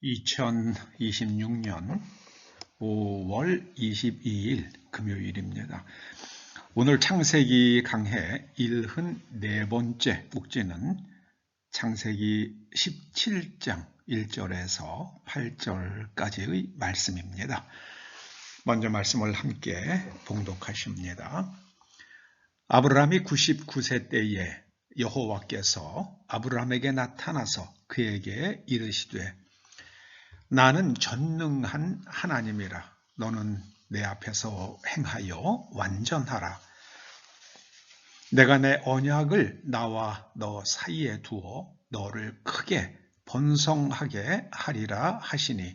2026년 5월 22일 금요일입니다. 오늘 창세기 강해 74번째 목제는 창세기 17장 1절에서 8절까지의 말씀입니다. 먼저 말씀을 함께 봉독하십니다. 아브라함이 99세 때에 여호와께서 아브라함에게 나타나서 그에게 이르시되 나는 전능한 하나님이라. 너는 내 앞에서 행하여 완전하라. 내가 내 언약을 나와 너 사이에 두어 너를 크게 번성하게 하리라 하시니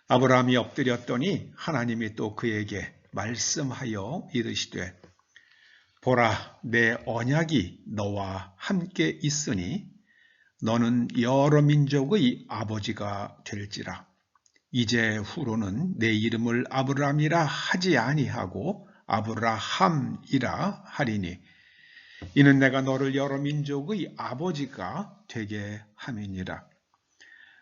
아브라함이 엎드렸더니 하나님이 또 그에게 말씀하여 이르시되 보라, 내 언약이 너와 함께 있으니 너는 여러 민족의 아버지가 될지라. 이제 후로는 내 이름을 아브라함이라 하지 아니하고 아브라함이라 하리니 이는 내가 너를 여러 민족의 아버지가 되게 함이니라.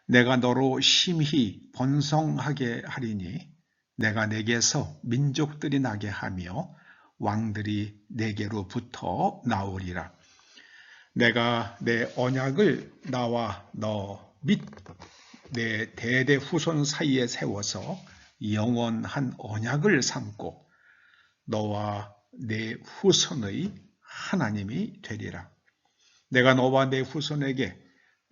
내가 너로 심히 번성하게 하리니 내가 내게서 민족들이 나게 하며 왕들이 내게로부터 나오리라. 내가 내 언약을 나와 너 및 내 대대 후손 사이에 세워서 영원한 언약을 삼고 너와 내 후손의 하나님이 되리라. 내가 너와 내 후손에게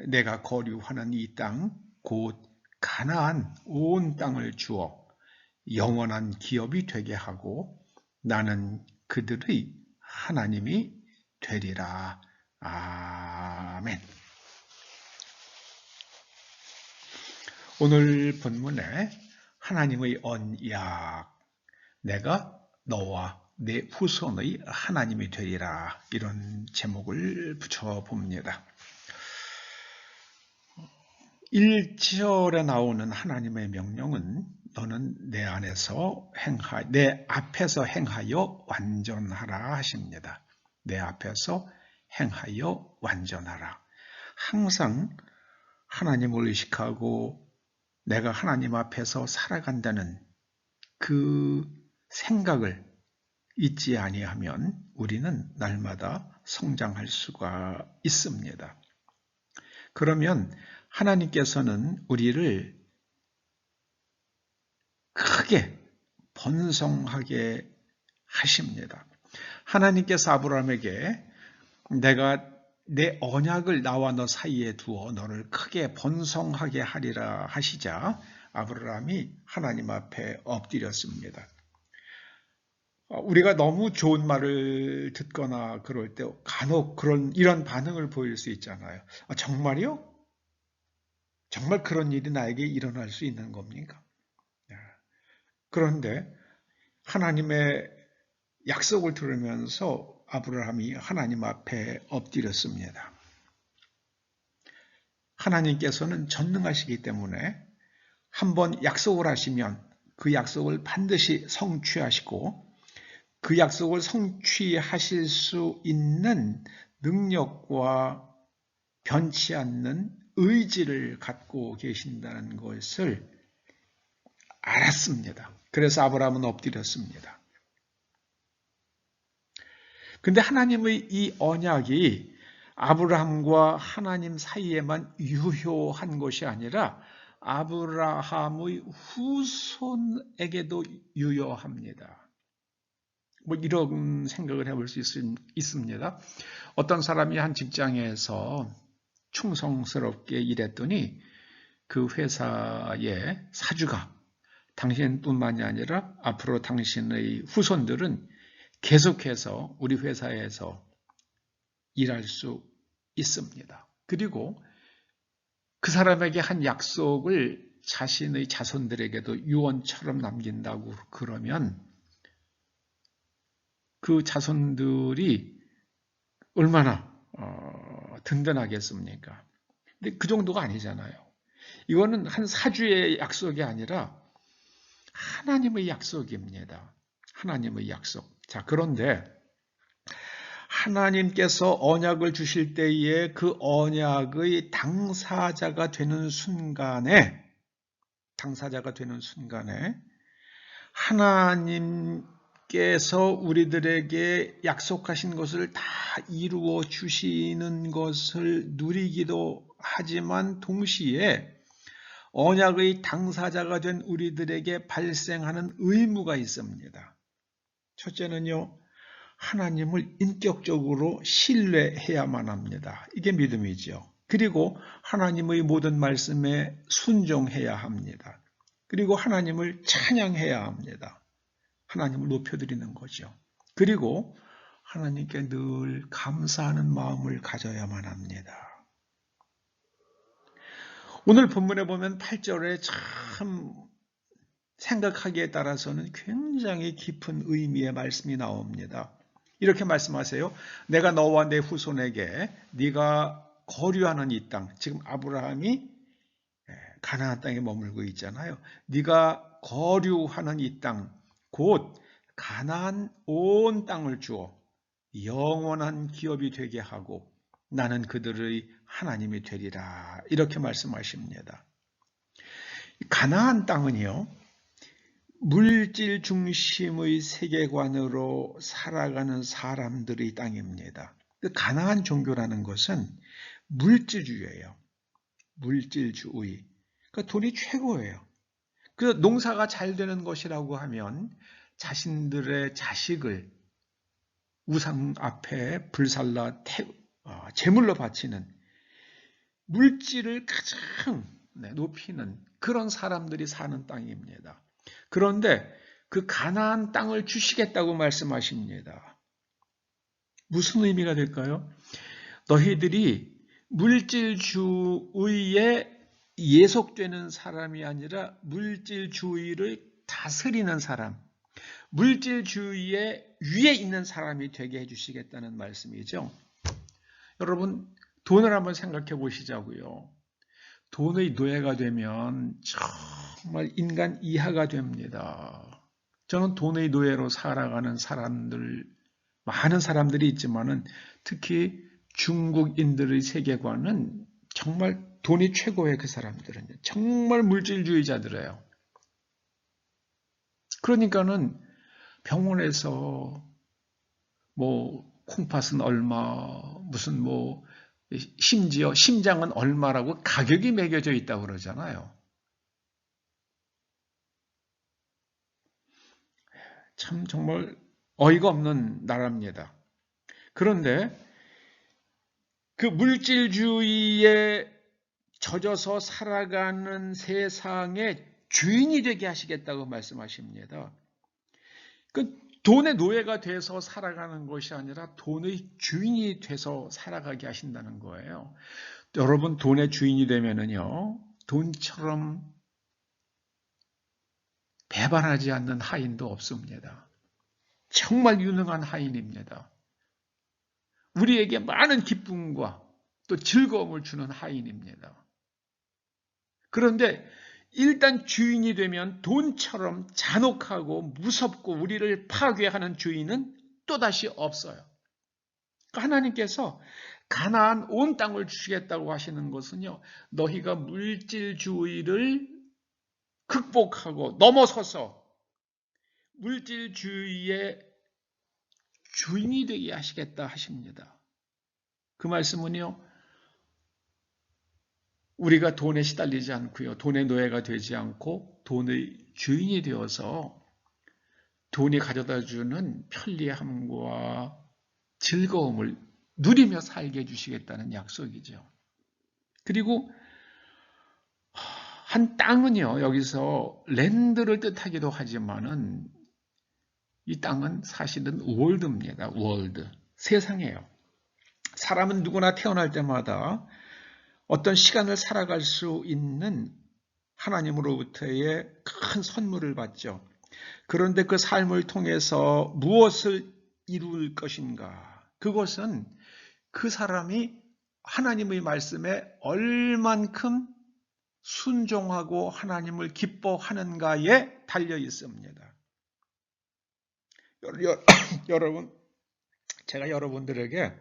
내가 거류하는 이 땅 곧 가나안 온 땅을 주어 영원한 기업이 되게 하고 나는 그들의 하나님이 되리라. 아멘. 오늘 본문에 하나님의 언약, 내가 너와 내 후손의 하나님이 되리라, 이런 제목을 붙여봅니다. 1절에 나오는 하나님의 명령은 너는 내 앞에서 행하여 완전하라 하십니다. 내 앞에서 행하여 완전하라. 항상 하나님을 의식하고 내가 하나님 앞에서 살아간다는 그 생각을 잊지 아니하면 우리는 날마다 성장할 수가 있습니다. 그러면 하나님께서는 우리를 크게 번성하게 하십니다. 하나님께서 아브라함에게 내가 내 언약을 나와 너 사이에 두어 너를 크게 번성하게 하리라 하시자 아브라함이 하나님 앞에 엎드렸습니다. 우리가 너무 좋은 말을 듣거나 그럴 때 간혹 이런 반응을 보일 수 있잖아요. 정말요? 정말 그런 일이 나에게 일어날 수 있는 겁니까? 그런데 하나님의 약속을 들으면서 아브라함이 하나님 앞에 엎드렸습니다. 하나님께서는 전능하시기 때문에 한번 약속을 하시면 그 약속을 반드시 성취하시고 그 약속을 성취하실 수 있는 능력과 변치 않는 의지를 갖고 계신다는 것을 알았습니다. 그래서 아브라함은 엎드렸습니다. 근데 하나님의 이 언약이 아브라함과 하나님 사이에만 유효한 것이 아니라 아브라함의 후손에게도 유효합니다. 이런 생각을 해볼 수 있습니다. 어떤 사람이 한 직장에서 충성스럽게 일했더니 그 회사의 사주가 당신뿐만이 아니라 앞으로 당신의 후손들은 계속해서 우리 회사에서 일할 수 있습니다. 그리고 그 사람에게 한 약속을 자신의 자손들에게도 유언처럼 남긴다고 그러면 그 자손들이 얼마나 든든하겠습니까? 근데 그 정도가 아니잖아요. 이거는 한 사주의 약속이 아니라 하나님의 약속입니다. 하나님의 약속. 자, 그런데 하나님께서 언약을 주실 때에 그 언약의 당사자가 되는 순간에 하나님께서 우리들에게 약속하신 것을 다 이루어 주시는 것을 누리기도 하지만 동시에 언약의 당사자가 된 우리들에게 발생하는 의무가 있습니다. 첫째는요, 하나님을 인격적으로 신뢰해야만 합니다. 이게 믿음이죠. 그리고 하나님의 모든 말씀에 순종해야 합니다. 그리고 하나님을 찬양해야 합니다. 하나님을 높여드리는 거죠. 그리고 하나님께 늘 감사하는 마음을 가져야만 합니다. 오늘 본문에 보면 8절에 참 생각하기에 따라서는 굉장히 깊은 의미의 말씀이 나옵니다. 이렇게 말씀하세요. 내가 너와 내 후손에게 네가 거류하는 이 땅, 지금 아브라함이 가나안 땅에 머물고 있잖아요. 네가 거류하는 이 땅, 곧 가나안 온 땅을 주어 영원한 기업이 되게 하고 나는 그들의 하나님이 되리라. 이렇게 말씀하십니다. 가나안 땅은요, 물질 중심의 세계관으로 살아가는 사람들의 땅입니다. 가나안 종교라는 것은 물질주의예요. 물질주의. 그러니까 돈이 최고예요. 그 농사가 잘 되는 것이라고 하면 자신들의 자식을 우상 앞에 불살라 제물로 바치는 물질을 가장 높이는 그런 사람들이 사는 땅입니다. 그런데 그 가나안 땅을 주시겠다고 말씀하십니다. 무슨 의미가 될까요? 너희들이 물질주의에 예속되는 사람이 아니라 물질주의를 다스리는 사람, 물질주의의 위에 있는 사람이 되게 해주시겠다는 말씀이죠. 여러분, 돈을 한번 생각해 보시자고요. 돈의 노예가 되면 정말 인간 이하가 됩니다. 저는 돈의 노예로 살아가는 사람들, 많은 사람들이 있지만은 특히 중국인들의 세계관은 정말 돈이 최고의 그 사람들은 정말 물질주의자들이에요. 그러니까는 병원에서 콩팥은 얼마, 무슨 심지어 심장은 얼마라고 가격이 매겨져 있다고 그러잖아요. 참 정말 어이가 없는 나라입니다. 그런데 그 물질주의에 젖어서 살아가는 세상의 주인이 되게 하시겠다고 말씀하십니다. 그 돈의 노예가 돼서 살아가는 것이 아니라 돈의 주인이 돼서 살아가게 하신다는 거예요. 여러분, 돈의 주인이 되면은요, 돈처럼 배반하지 않는 하인도 없습니다. 정말 유능한 하인입니다. 우리에게 많은 기쁨과 또 즐거움을 주는 하인입니다. 그런데 일단 주인이 되면 돈처럼 잔혹하고 무섭고 우리를 파괴하는 주인은 또다시 없어요. 하나님께서 가나안 온 땅을 주시겠다고 하시는 것은요, 너희가 물질주의를 극복하고 넘어서서 물질주의의 주인이 되게 하시겠다 하십니다. 그 말씀은요, 우리가 돈에 시달리지 않고요, 돈의 노예가 되지 않고 돈의 주인이 되어서 돈이 가져다주는 편리함과 즐거움을 누리며 살게 해주시겠다는 약속이죠. 그리고 한 땅은요, 여기서 랜드를 뜻하기도 하지만은 이 땅은 사실은 월드입니다. 월드. 세상이에요. 사람은 누구나 태어날 때마다 어떤 시간을 살아갈 수 있는 하나님으로부터의 큰 선물을 받죠. 그런데 그 삶을 통해서 무엇을 이룰 것인가? 그것은 그 사람이 하나님의 말씀에 얼만큼 순종하고 하나님을 기뻐하는가에 달려 있습니다. 여러분, 제가 여러분들에게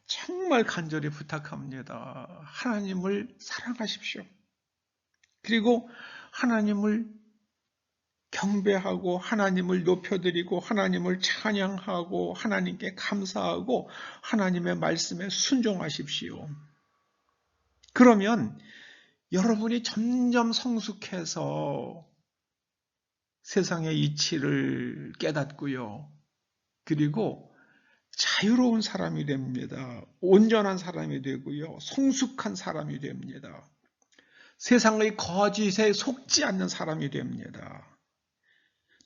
정말 간절히 부탁합니다. 하나님을 사랑하십시오. 그리고 하나님을 경배하고 하나님을 높여드리고 하나님을 찬양하고 하나님께 감사하고 하나님의 말씀에 순종하십시오. 그러면 여러분이 점점 성숙해서 세상의 이치를 깨닫고요. 그리고 자유로운 사람이 됩니다. 온전한 사람이 되고요. 성숙한 사람이 됩니다. 세상의 거짓에 속지 않는 사람이 됩니다.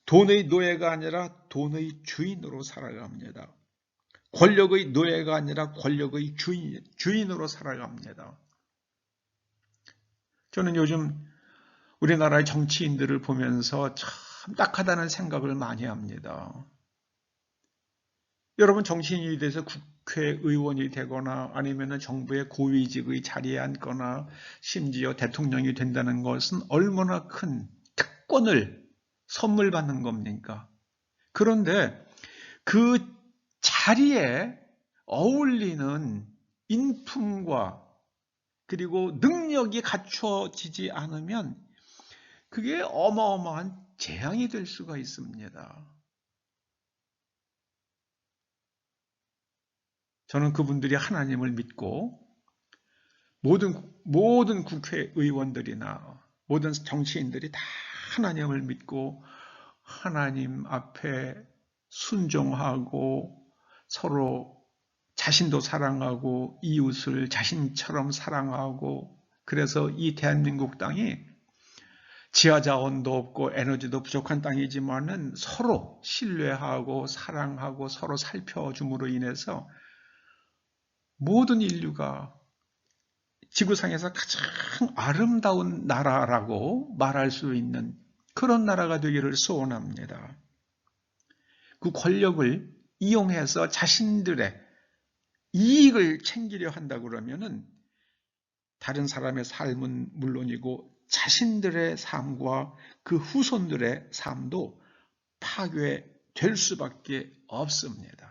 돈의 노예가 아니라 돈의 주인으로 살아갑니다. 권력의 노예가 아니라 권력의 주인으로 살아갑니다. 저는 요즘 우리나라의 정치인들을 보면서 참 딱하다는 생각을 많이 합니다. 여러분, 정치인이 돼서 국회의원이 되거나 아니면 정부의 고위직의 자리에 앉거나 심지어 대통령이 된다는 것은 얼마나 큰 특권을 선물 받는 겁니까? 그런데 그 자리에 어울리는 인품과 그리고 능력이 갖춰지지 않으면 그게 어마어마한 재앙이 될 수가 있습니다. 저는 그분들이 하나님을 믿고 모든 국회의원들이나 모든 정치인들이 다 하나님을 믿고 하나님 앞에 순종하고 서로 자신도 사랑하고 이웃을 자신처럼 사랑하고 그래서 이 대한민국 땅이 지하자원도 없고 에너지도 부족한 땅이지만은 서로 신뢰하고 사랑하고 서로 살펴줌으로 인해서 모든 인류가 지구상에서 가장 아름다운 나라라고 말할 수 있는 그런 나라가 되기를 소원합니다. 그 권력을 이용해서 자신들의 이익을 챙기려 한다 그러면은 다른 사람의 삶은 물론이고 자신들의 삶과 그 후손들의 삶도 파괴될 수밖에 없습니다.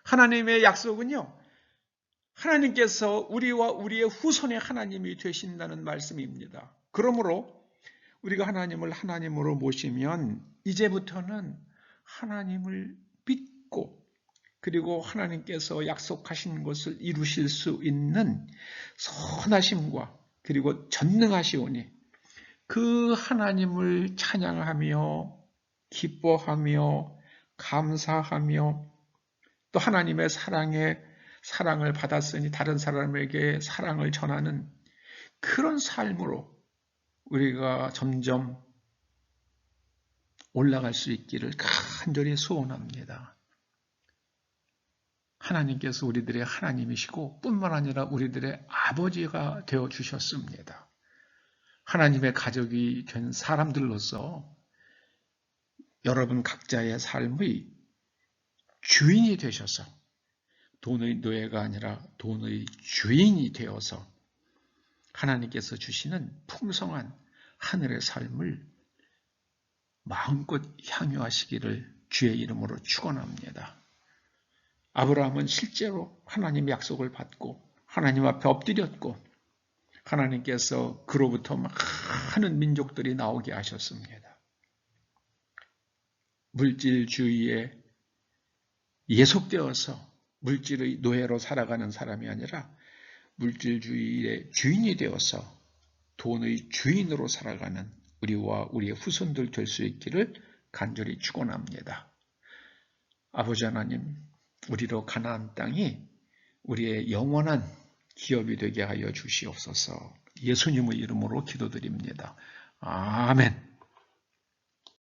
하나님의 약속은요, 하나님께서 우리와 우리의 후손의 하나님이 되신다는 말씀입니다. 그러므로 우리가 하나님을 하나님으로 모시면 이제부터는 하나님을 믿고 그리고 하나님께서 약속하신 것을 이루실 수 있는 선하심과 그리고 전능하시오니 그 하나님을 찬양하며 기뻐하며 감사하며 또 하나님의 사랑을 받았으니 다른 사람에게 사랑을 전하는 그런 삶으로 우리가 점점 올라갈 수 있기를 간절히 소원합니다. 하나님께서 우리들의 하나님이시고 뿐만 아니라 우리들의 아버지가 되어주셨습니다. 하나님의 가족이 된 사람들로서 여러분 각자의 삶의 주인이 되셔서 돈의 노예가 아니라 돈의 주인이 되어서 하나님께서 주시는 풍성한 하늘의 삶을 마음껏 향유하시기를 주의 이름으로 축원합니다. 아브라함은 실제로 하나님의 약속을 받고 하나님 앞에 엎드렸고 하나님께서 그로부터 많은 민족들이 나오게 하셨습니다. 물질주의에 예속되어서 물질의 노예로 살아가는 사람이 아니라 물질주의의 주인이 되어서 돈의 주인으로 살아가는 우리와 우리의 후손들 될 수 있기를 간절히 축원합니다. 아버지 하나님, 우리로 가나안 땅이 우리의 영원한 기업이 되게 하여 주시옵소서. 예수님의 이름으로 기도드립니다. 아멘.